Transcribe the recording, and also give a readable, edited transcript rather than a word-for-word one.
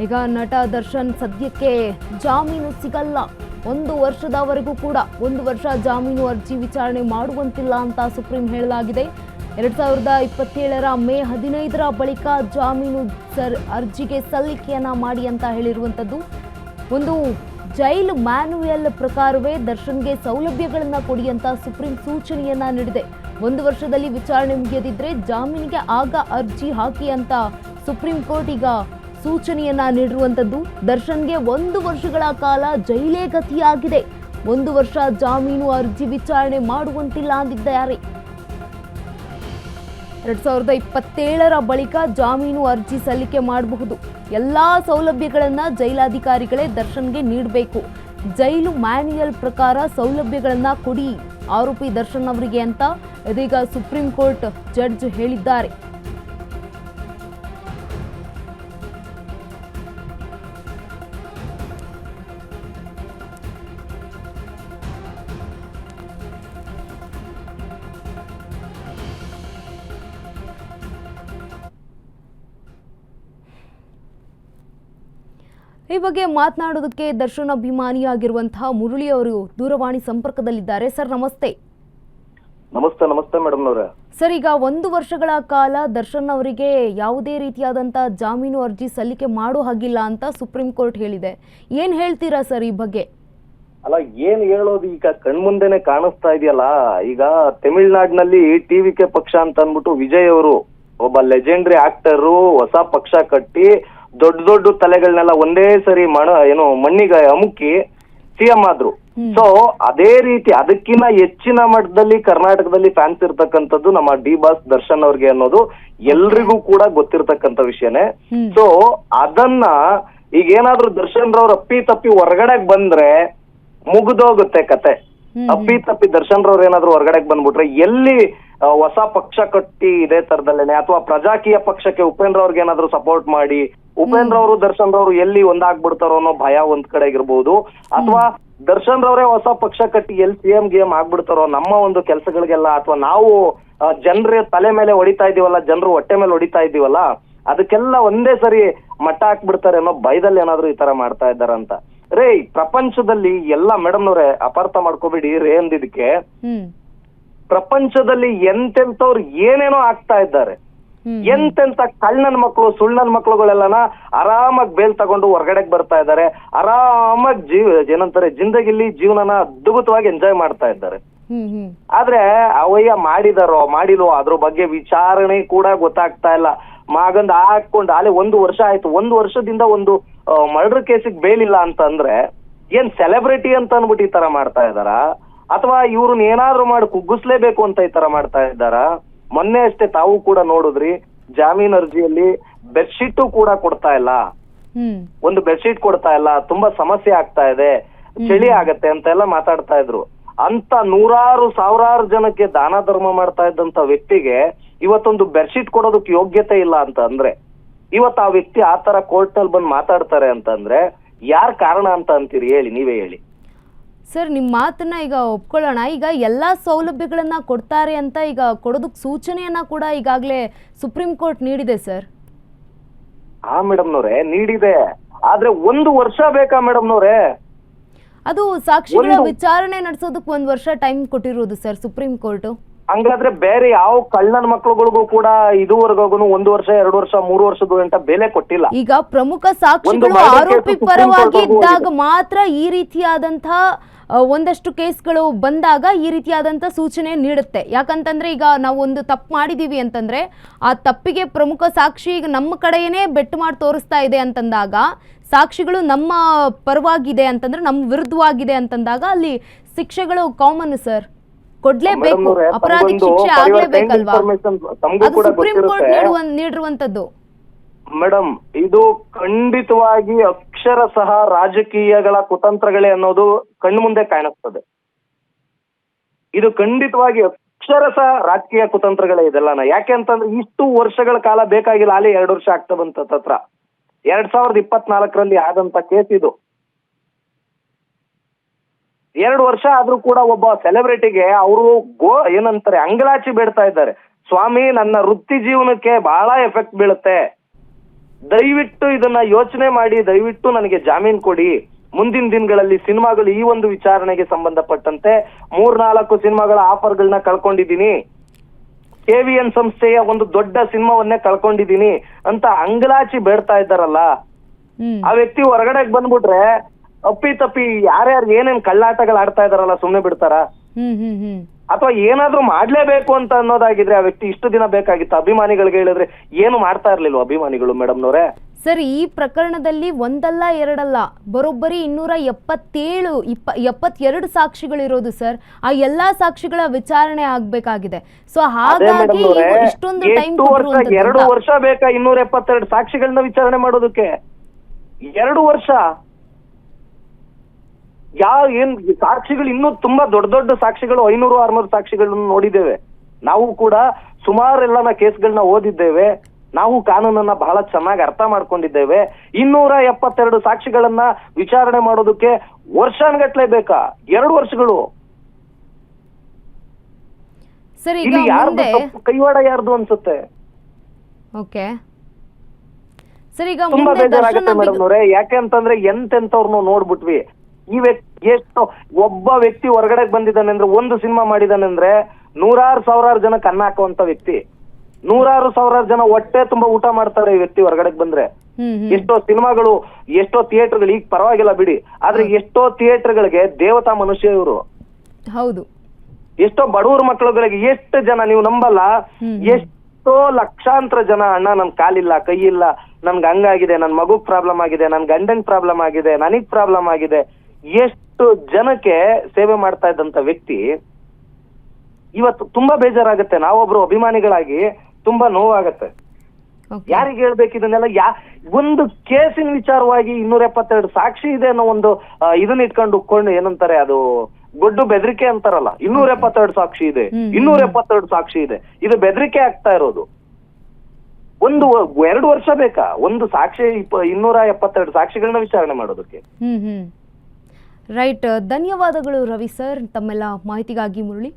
ಈಗ ನಟ ದರ್ಶನ್ ಸದ್ಯಕ್ಕೆ ಜಾಮೀನು ಸಿಗಲ್ಲ, 1 ವರ್ಷದವರೆಗೂ ಕೂಡ 1 ವರ್ಷ ಜಾಮೀನು ಅರ್ಜಿ ವಿಚಾರಣೆ ಮಾಡುವಂತಿಲ್ಲ ಅಂತ ಸುಪ್ರೀಂ ಹೇಳಲಾಗಿದೆ. 2027ರ ಮೇ 15ರ ಬಳಿಕ ಜಾಮೀನು ಅರ್ಜಿಗೆ ಸಲ್ಲಿಕೆಯನ್ನ ಮಾಡಿ ಅಂತ ಹೇಳಿರುವಂಥದ್ದು. ಒಂದು ಜೈಲು ಮ್ಯಾನ್ಯುಯಲ್ ಪ್ರಕಾರವೇ ದರ್ಶನ್ಗೆ ಸೌಲಭ್ಯಗಳನ್ನ ಕೊಡಿ ಅಂತ ಸುಪ್ರೀಂ ಸೂಚನೆಯನ್ನ ನೀಡಿದೆ. 1 ವರ್ಷದಲ್ಲಿ ವಿಚಾರಣೆ ಮುಗಿಯದಿದ್ರೆ ಜಾಮೀನಿಗೆ ಆಗ ಅರ್ಜಿ ಹಾಕಿ ಅಂತ ಸುಪ್ರೀಂ ಕೋರ್ಟ್ ಈಗ ಸೂಚನೆಯನ್ನ ನೀಡಿರುವಂಥದ್ದು. ದರ್ಶನ್ಗೆ 1 ವರ್ಷಗಳ ಕಾಲ ಜೈಲೇ ಗತಿಯಾಗಿದೆ. 1 ವರ್ಷ ಜಾಮೀನು ಅರ್ಜಿ ವಿಚಾರಣೆ ಮಾಡುವಂತಿಲ್ಲ ಅಂದಿದ್ದಾರೆ. 2027ರ ಬಳಿಕ ಜಾಮೀನು ಅರ್ಜಿ ಸಲ್ಲಿಕೆ ಮಾಡಬಹುದು. ಎಲ್ಲಾ ಸೌಲಭ್ಯಗಳನ್ನ ಜೈಲಾಧಿಕಾರಿಗಳೇ ದರ್ಶನ್ಗೆ ನೀಡಬೇಕು. ಜೈಲು ಮ್ಯಾನ್ಯುಯಲ್ ಪ್ರಕಾರ ಸೌಲಭ್ಯಗಳನ್ನ ಕೊಡಿ ಆರೋಪಿ ದರ್ಶನ್ ಅವರಿಗೆ ಅಂತ ಇದೀಗ ಸುಪ್ರೀಂ ಕೋರ್ಟ್ ಜಡ್ಜ್ ಹೇಳಿದ್ದಾರೆ. ಈ ಬಗ್ಗೆ ಮಾತನಾಡೋದಕ್ಕೆ ದರ್ಶನ್ ಅಭಿಮಾನಿಯಾಗಿರುವಂತಹ ಮುರಳಿ ಅವರು ದೂರವಾಣಿ ಸಂಪರ್ಕದಲ್ಲಿದ್ದಾರೆ. ಸರ್ ನಮಸ್ತೆ. ನಮಸ್ತೆ ಮೇಡಮ್ ಅವರೇ. ಸರ್, ಈಗ 1 ವರ್ಷಗಳ ಕಾಲ ದರ್ಶನ್ ಅವರಿಗೆ ಯಾವುದೇ ರೀತಿಯಾದಂತಹ ಜಾಮೀನು ಅರ್ಜಿ ಸಲ್ಲಿಕೆ ಮಾಡೋ ಹಾಗಿಲ್ಲ ಅಂತ ಸುಪ್ರೀಂ ಕೋರ್ಟ್ ಹೇಳಿದೆ. ಏನ್ ಹೇಳ್ತೀರಾ ಸರ್ ಈ ಬಗ್ಗೆ? ಅಲ್ಲ, ಏನ್ ಹೇಳೋದು, ಈಗ ಕಣ್ಮುಂದೆನೆ ಕಾಣಿಸ್ತಾ ಇದೆಯಲ್ಲ. ಈಗ ತಮಿಳ್ನಾಡಿನಲ್ಲಿ TVK ಪಕ್ಷ ಅಂತ ಅಂದ್ಬಿಟ್ಟು ವಿಜಯ್ ಅವರು ಒಬ್ಬ ಲೆಜೆಂಡರಿ ಆಕ್ಟರ್ ಹೊಸ ಪಕ್ಷ ಕಟ್ಟಿ ದೊಡ್ಡ ತಲೆಗಳನ್ನೆಲ್ಲ ಒಂದೇ ಸರಿ ಮಣ್ಣಿಗೆ ಅಮುಕಿ CM ಆದ್ರು. ಸೊ ಅದೇ ರೀತಿ ಅದಕ್ಕಿಂತ ಹೆಚ್ಚಿನ ಮಟ್ಟದಲ್ಲಿ ಕರ್ನಾಟಕದಲ್ಲಿ ಫ್ಯಾನ್ಸ್ ಇರ್ತಕ್ಕಂಥದ್ದು ನಮ್ಮ ಡಿ ಬಾಸ್ ದರ್ಶನ್ ಅವ್ರಿಗೆ ಅನ್ನೋದು ಎಲ್ರಿಗೂ ಕೂಡ ಗೊತ್ತಿರ್ತಕ್ಕಂಥ ವಿಷಯನೇ. ಸೊ ಅದನ್ನ ಈಗ ಏನಾದ್ರು ದರ್ಶನ್ ರವ್ರ ಅಪ್ಪಿ ತಪ್ಪಿ ಹೊರಗಡೆಗೆ ಬಂದ್ರೆ ಮುಗಿದೋಗುತ್ತೆ ಕತೆ. ಅಪ್ಪಿ ತಪ್ಪಿ ದರ್ಶನ್ ರವ್ರ ಏನಾದ್ರು ಹೊರಗಡೆಗೆ ಬಂದ್ಬಿಟ್ರೆ ಎಲ್ಲಿ ಹೊಸ ಪಕ್ಷ ಕಟ್ಟಿ ಇದೇ ತರದಲ್ಲೇನೆ ಅಥವಾ ಪ್ರಜಾಕೀಯ ಪಕ್ಷಕ್ಕೆ ಉಪೇಂದ್ರ ಅವ್ರಿಗೆ ಏನಾದ್ರು ಸಪೋರ್ಟ್ ಮಾಡಿ ಉಪೇಂದ್ರ ಅವರು ದರ್ಶನ್ ರವರು ಎಲ್ಲಿ ಒಂದಾಗ್ಬಿಡ್ತಾರೋ ಅನ್ನೋ ಭಯ ಒಂದ್ ಕಡೆ ಇರ್ಬೋದು, ಅಥವಾ ದರ್ಶನ್ ರವರೇ ಹೊಸ ಪಕ್ಷ ಕಟ್ಟಿ ಎಲ್ಲಿ CM ಗೇಮ್ ಆಗ್ಬಿಡ್ತಾರೋ ನಮ್ಮ ಒಂದು ಕೆಲಸಗಳಿಗೆಲ್ಲ, ಅಥವಾ ನಾವು ಜನರ ತಲೆ ಮೇಲೆ ಹೊಡಿತಾ ಇದೀವಲ್ಲ, ಜನರು ಹೊಟ್ಟೆ ಮೇಲೆ ಹೊಡಿತಾ ಇದೀವಲ್ಲ, ಅದಕ್ಕೆಲ್ಲ ಒಂದೇ ಸರಿ ಮಟ್ಟ ಹಾಕ್ಬಿಡ್ತಾರೆ ಅನ್ನೋ ಭಯದಲ್ಲಿ ಏನಾದ್ರು ಈ ತರ ಮಾಡ್ತಾ ಇದ್ದಾರಂತ. ಪ್ರಪಂಚದಲ್ಲಿ ಎಲ್ಲ ಮೇಡಮ್ನವ್ರೆ ಅಪಾರ್ಥ ಮಾಡ್ಕೋಬೇಡಿ ರೇ ಅಂದಿದ್ದಕ್ಕೆ, ಪ್ರಪಂಚದಲ್ಲಿ ಎಂತೆಂತವ್ರು ಏನೇನೋ ಆಗ್ತಾ ಇದ್ದಾರೆ. ಎಂತೆಂತ ಕಳ್ಳನ ಮಕ್ಕಳು ಸುಳ್ಳನ ಮಕ್ಕಳುಗಳೆಲ್ಲನ ಆರಾಮಾಗಿ ಬೇಲ್ ತಗೊಂಡು ಹೊರಗಡೆಗೆ ಬರ್ತಾ ಇದ್ದಾರೆ. ಆರಾಮಾಗಿ ಏನಂತಾರೆ ಜಿಂದಗಿಲಿ ಜೀವನನ ಅದ್ಭುತವಾಗಿ ಎಂಜಾಯ್ ಮಾಡ್ತಾ ಇದ್ದಾರೆ. ಆದ್ರೆ ಅವಯ್ಯ ಮಾಡಿದಾರೋ ಮಾಡಿಲ್ವೋ ಅದ್ರ ಬಗ್ಗೆ ವಿಚಾರಣೆ ಕೂಡ ಗೊತ್ತಾಗ್ತಾ ಇಲ್ಲ. ಮಗಂದ್ ಹಾಕೊಂಡು ಅಲ್ಲೇ 1 ವರ್ಷ ಆಯ್ತು. 1 ವರ್ಷದಿಂದ ಒಂದು ಮರ್ಡರ್ ಕೇಸಿಗೆ ಬೇಲ್ ಇಲ್ಲ ಅಂತ ಅಂದ್ರೆ ಏನ್ ಸೆಲೆಬ್ರಿಟಿ ಅಂತ ಅನ್ಬಿಟ್ಟು ಈ ತರ ಮಾಡ್ತಾ ಇದಾರ, ಅಥವಾ ಇವ್ರನ್ನ ಏನಾದ್ರು ಮಾಡಿ ಕುಗ್ಗಿಸ್ಲೇಬೇಕು ಅಂತ ಈ ತರ ಮಾಡ್ತಾ ಇದ್ದಾರ? ಮೊನ್ನೆ ಅಷ್ಟೇ ತಾವು ಕೂಡ ನೋಡಿದ್ರಿ, ಜಾಮೀನ್ ಅರ್ಜಿಯಲ್ಲಿ ಬೆಡ್ಶೀಟ್ ಕೂಡ ಕೊಡ್ತಾ ಇಲ್ಲ, ಒಂದು ಬೆಡ್ಶೀಟ್ ಕೊಡ್ತಾ ಇಲ್ಲ, ತುಂಬಾ ಸಮಸ್ಯೆ ಆಗ್ತಾ ಇದೆ, ಚಳಿ ಆಗತ್ತೆ ಅಂತ ಎಲ್ಲ ಮಾತಾಡ್ತಾ ಇದ್ರು. ಅಂತ ಸಾವಿರಾರು ಜನಕ್ಕೆ ದಾನ ಧರ್ಮ ಮಾಡ್ತಾ ಇದ್ದಂತ ವ್ಯಕ್ತಿಗೆ ಇವತ್ತೊಂದು ಬೆಡ್ಶೀಟ್ ಕೊಡೋದಕ್ಕೆ ಯೋಗ್ಯತೆ ಇಲ್ಲ ಅಂತ ಅಂದ್ರೆ, ಇವತ್ತು ಆ ವ್ಯಕ್ತಿ ಆ ತರ ಕೋರ್ಟ್ ನಲ್ಲಿ ಬಂದು ಮಾತಾಡ್ತಾರೆ ಅಂತಂದ್ರೆ ಯಾರ್ ಕಾರಣ ಅಂತ ಅಂತೀರಿ ಹೇಳಿ, ನೀವೇ ಹೇಳಿ. ಸರ್, ನಿಮ್ಮ ಮಾತನ್ನ ಈಗ ಒಪ್ಕೊಳ್ಳೋಣ. ಈಗ ಎಲ್ಲಾ ಸೌಲಭ್ಯಗಳನ್ನ ಕೊಡ್ತಾರೆ ಅಂತ ಈಗ ಕೊಡೋದಕ್ಕೆ ಸೂಚನೆಯನ್ನ ಕೂಡ ಈಗಾಗಲೇ ಸುಪ್ರೀಂ ಕೋರ್ಟ್ ನೀಡಿದೆ ಸರ್. ಮೇಡಮ್ನವ್ರೆ ನೀಡಿದೆ, ಆದ್ರೆ 1 ವರ್ಷ ಬೇಕಾ ಮೇಡಮ್ನವ್ರೆ? ಅದು ಸಾಕ್ಷಿಗಳ ವಿಚಾರಣೆ ನಡೆಸೋದಕ್ಕೆ 1 ವರ್ಷ ಟೈಮ್ ಕೊಟ್ಟಿರೋದು ಸರ್ ಸುಪ್ರೀಂ ಕೋರ್ಟ್. ಹಂಗಾದ್ರೆ ಬೇರೆ ಯಾವ ಕಳ್ಳನ ಮಕ್ಕಳುಗಳಿಗೂ ಕೂಡ ಇದುವರೆಗೂ 1 ವರ್ಷ 2 ವರ್ಷ 3 ವರ್ಷದ ಗಂಟ ಬೆಲೆ ಕೊಟ್ಟಿಲ್ಲ. ಈಗ ಪ್ರಮುಖ ಸಾಕ್ಷಿಗಳು ಆರೋಪಿ ಪರವಾಗಿ ಇದ್ದಾಗ ಮಾತ್ರ ಈ ರೀತಿಯಾದಂತಹ ಒಂದಷ್ಟು ಕೇಸ್ಗಳು ಬಂದಾಗ ಈ ರೀತಿಯಾದಂಥ ಸೂಚನೆ ನೀಡುತ್ತೆ. ಯಾಕಂತಂದ್ರೆ ಈಗ ನಾವು ಒಂದು ತಪ್ಪು ಮಾಡಿದೀವಿ ಅಂತಂದ್ರೆ ಆ ತಪ್ಪಿಗೆ ಪ್ರಮುಖ ಸಾಕ್ಷಿ ಈಗ ನಮ್ಮ ಕಡೆಯೇ ಬೆಟ್ಟು ಮಾಡಿ ತೋರಿಸ್ತಾ ಇದೆ ಅಂತಂದಾಗ, ಸಾಕ್ಷಿಗಳು ನಮ್ಮ ಪರವಾಗಿದೆ ಅಂತಂದ್ರೆ ನಮ್ಮ ವಿರುದ್ಧವಾಗಿದೆ ಅಂತಂದಾಗ ಅಲ್ಲಿ ಶಿಕ್ಷೆಗಳು ಕಾಮನ್ ಸರ್, ಕೊಡ್ಲೇಬೇಕು. ಅಪರಾಧಿಕ ಶಿಕ್ಷೆ ಆಗ್ಲೇಬೇಕಲ್ವಾ? ಅದು ಸುಪ್ರೀಂ ಕೋರ್ಟ್ ನೀಡಿರುವಂತದ್ದು. ಮೇಡಮ್, ಇದು ಖಂಡಿತವಾಗಿ ಅಕ್ಷರಶಃ ರಾಜಕೀಯಗಳ ಕುತಂತ್ರಗಳೇ ಅನ್ನೋದು ಕಣ್ಣು ಮುಂದೆ ಕಾಣಿಸ್ತದೆ. ಇದು ಖಂಡಿತವಾಗಿ ಅಕ್ಷರಶಃ ರಾಜಕೀಯ ಕುತಂತ್ರಗಳೇ ಇದೆಲ್ಲ. ಯಾಕೆ ಅಂತಂದ್ರೆ ಇಷ್ಟು ವರ್ಷಗಳ ಕಾಲ ಬೇಕಾಗಿಲ್ಲ, ಅಲ್ಲಿ 2 ವರ್ಷ ಆಗ್ತಾ ಬಂತ ಹತ್ರ 2024ರಲ್ಲಿ ಆದಂತ ಕೇಸ್ ಇದು. 2 ವರ್ಷ ಆದ್ರೂ ಕೂಡ ಒಬ್ಬ ಸೆಲೆಬ್ರಿಟಿಗೆ ಅವರು ಏನಂತಾರೆ ಅಂಗಲಾಚಿ ಬೇಡ್ತಾ ಇದ್ದಾರೆ, ಸ್ವಾಮಿ ನನ್ನ ವೃತ್ತಿ ಜೀವನಕ್ಕೆ ಬಹಳ ಎಫೆಕ್ಟ್ ಬೀಳುತ್ತೆ, ದಯವಿಟ್ಟು ಇದನ್ನ ಯೋಚನೆ ಮಾಡಿ, ದಯವಿಟ್ಟು ನನಗೆ ಜಾಮೀನ್ ಕೊಡಿ. ಮುಂದಿನ ದಿನಗಳಲ್ಲಿ ಸಿನಿಮಾಗಳು ಈ ಒಂದು ವಿಚಾರಣೆಗೆ ಸಂಬಂಧಪಟ್ಟಂತೆ 3-4 ಸಿನಿಮಾಗಳ ಆಫರ್ಗಳನ್ನ ಕಳ್ಕೊಂಡಿದ್ದೀನಿ, KVN ಸಂಸ್ಥೆಯ ಒಂದು ದೊಡ್ಡ ಸಿನಿಮಾವನ್ನೇ ಕಳ್ಕೊಂಡಿದ್ದೀನಿ ಅಂತ ಅಂಗಲಾಚಿ ಬೇಡ್ತಾ ಇದ್ದಾರಲ್ಲ, ಆ ವ್ಯಕ್ತಿ ಹೊರಗಡೆಗೆ ಬಂದ್ಬಿಟ್ರೆ ಅಪ್ಪಿ ತಪ್ಪಿ ಯಾರ್ಯಾರು ಏನೇನ್ ಕಳ್ಳಾಟಗಳು ಆಡ್ತಾ ಇದಾರಲ್ಲ ಸುಮ್ನೆ ಬಿಡ್ತಾರ? ಅಥವಾ ಏನಾದ್ರೂ ಮಾಡ್ಲೇಬೇಕು ಅಂತ ಅನ್ನೋದಾಗಿದ್ರೆ ಆ ವ್ಯಕ್ತಿ ಇಷ್ಟು ದಿನ ಬೇಕಾಗಿತ್ತು. ಅಭಿಮಾನಿಗಳಿಗೆ ಹೇಳಿದ್ರೆ ಏನು ಮಾಡ್ತಾ ಇರ್ಲಿಲ್ವ ಅಭಿಮಾನಿಗಳು ಮೇಡಮ್ನವ್ರೆ? ಸರ್, ಈ ಪ್ರಕರಣದಲ್ಲಿ ಒಂದಲ್ಲ ಎರಡಲ್ಲ, ಬರೋಬ್ಬರಿ 272 ಸಾಕ್ಷಿಗಳಿರೋದು ಸರ್. ಆ ಎಲ್ಲಾ ಸಾಕ್ಷಿಗಳ ವಿಚಾರಣೆ ಆಗ್ಬೇಕಾಗಿದೆ. ಸೊ ಹಾಗಾಗಿ ಇಷ್ಟೊಂದು ಟೈಮ್ 2 ವರ್ಷ ಬೇಕಾ 272 ಸಾಕ್ಷಿಗಳನ್ನ ವಿಚಾರಣೆ ಮಾಡೋದಕ್ಕೆ? 2 ವರ್ಷ? ಏನ್ ಸಾಕ್ಷಿಗಳು ಇನ್ನೂ ತುಂಬಾ ದೊಡ್ಡ ದೊಡ್ಡ ಸಾಕ್ಷಿಗಳು 500-600 ಸಾಕ್ಷಿಗಳನ್ನ ನೋಡಿದ್ದೇವೆ. ನಾವು ಕೂಡ ಸುಮಾರೆಲ್ಲನ ಕೇಸ್ಗಳನ್ನ ಓದಿದ್ದೇವೆ. ನಾವು ಕಾನೂನನ್ನ ಬಹಳ ಚೆನ್ನಾಗಿ ಅರ್ಥ ಮಾಡ್ಕೊಂಡಿದ್ದೇವೆ. 272 ಸಾಕ್ಷಿಗಳನ್ನ ವಿಚಾರಣೆ ಮಾಡೋದಕ್ಕೆ ವರ್ಷಾನ್ಗಟ್ಲೆ ಬೇಕಾ? 2 ವರ್ಷಗಳು? ಸರಿ, ಇಲ್ಲಿ ಯಾರ್ದು ತಪ್ಪು, ಕೈವಾಡ ಯಾರ್ದು ಅನ್ಸುತ್ತೆ? ಓಕೆ ಸರ್, ಈಗ ತುಂಬಾ ಬೇಜಾರಾಗುತ್ತೆ ಮೇಡಮ್ ಅವರೇ. ಯಾಕೆ ಅಂತಂದ್ರೆ ಎಂತೆಂತವ್ರನ್ನು ನೋಡ್ಬಿಟ್ವಿ. ಈ ವ್ಯಕ್ತಿ ಒಬ್ಬ ವ್ಯಕ್ತಿ ಹೊರಗಡೆ ಬಂದಿದ್ದಾನೆ ಅಂದ್ರೆ, ಒಂದು ಸಿನಿಮಾ ಮಾಡಿದಾನೆ ಅಂದ್ರೆ 100,000 ಜನಕ್ಕೆ ಅನ್ನ ಹಾಕುವಂತ ವ್ಯಕ್ತಿ, 100,000 ಜನ ಹೊಟ್ಟೆ ತುಂಬಾ ಊಟ ಮಾಡ್ತಾರೆ ಈ ವ್ಯಕ್ತಿ ಹೊರಗಡೆ ಬಂದ್ರೆ. ಎಷ್ಟೋ ಸಿನಿಮಾಗಳು, ಎಷ್ಟೋ ಥಿಯೇಟರ್ಗಳು, ಈಗ ಪರವಾಗಿಲ್ಲ ಬಿಡಿ, ಆದ್ರೆ ಎಷ್ಟೋ ಥಿಯೇಟರ್ಗಳಿಗೆ ದೇವತಾ ಮನುಷ್ಯ ಇವರು. ಹೌದು. ಎಷ್ಟೋ ಬಡವ್ರ ಮಕ್ಕಳುಗಳಿಗೆ ಎಷ್ಟು ಜನ, ನೀವು ನಂಬಲ್ಲ, ಎಷ್ಟೋ ಲಕ್ಷಾಂತರ ಜನ, ಅಣ್ಣ ನನ್ ಕಾಲಿಲ್ಲ, ಕೈ ಇಲ್ಲ, ನನ್ಗೆ ಹಂಗಾಗಿದೆ, ನನ್ ಮಗುಗ್ ಪ್ರಾಬ್ಲಮ್ ಆಗಿದೆ, ನನ್ ಗಂಡನ್ ಪ್ರಾಬ್ಲಮ್ ಆಗಿದೆ, ನನಗ್ ಪ್ರಾಬ್ಲಮ್ ಆಗಿದೆ, ಎಷ್ಟು ಜನಕ್ಕೆ ಸೇವೆ ಮಾಡ್ತಾ ಇದ್ದಂತ ವ್ಯಕ್ತಿ ಇವತ್ತು ತುಂಬಾ ಬೇಜಾರಾಗುತ್ತೆ. ನಾವೊಬ್ರು ಅಭಿಮಾನಿಗಳಾಗಿ ತುಂಬಾ ನೋವಾಗತ್ತೆ. ಯಾರಿಗೆ ಹೇಳ್ಬೇಕು ಇದನ್ನೆಲ್ಲ? ಒಂದು ಕೇಸಿನ ವಿಚಾರವಾಗಿ 272 ಸಾಕ್ಷಿ ಇದೆ ಅನ್ನೋ ಒಂದು ಇದನ್ನ ಇಟ್ಕೊಂಡು ಏನಂತಾರೆ, ಅದು ಗೊಡ್ಡು ಬೆದರಿಕೆ ಅಂತಾರಲ್ಲ. 272 ಸಾಕ್ಷಿ ಇದೆ, 272 ಸಾಕ್ಷಿ ಇದೆ, ಇದು ಬೆದರಿಕೆ ಆಗ್ತಾ ಇರೋದು. 2 ವರ್ಷ ಬೇಕಾ ಒಂದು ಸಾಕ್ಷಿ 272 ಸಾಕ್ಷಿಗಳನ್ನ ವಿಚಾರಣೆ ಮಾಡೋದಕ್ಕೆ? ರೈಟ್. ಧನ್ಯವಾದಗಳು ರವಿ ಸರ್, ತಮ್ಮೆಲ್ಲ ಮಾಹಿತಿಗಾಗಿ. ಮುರಳಿ.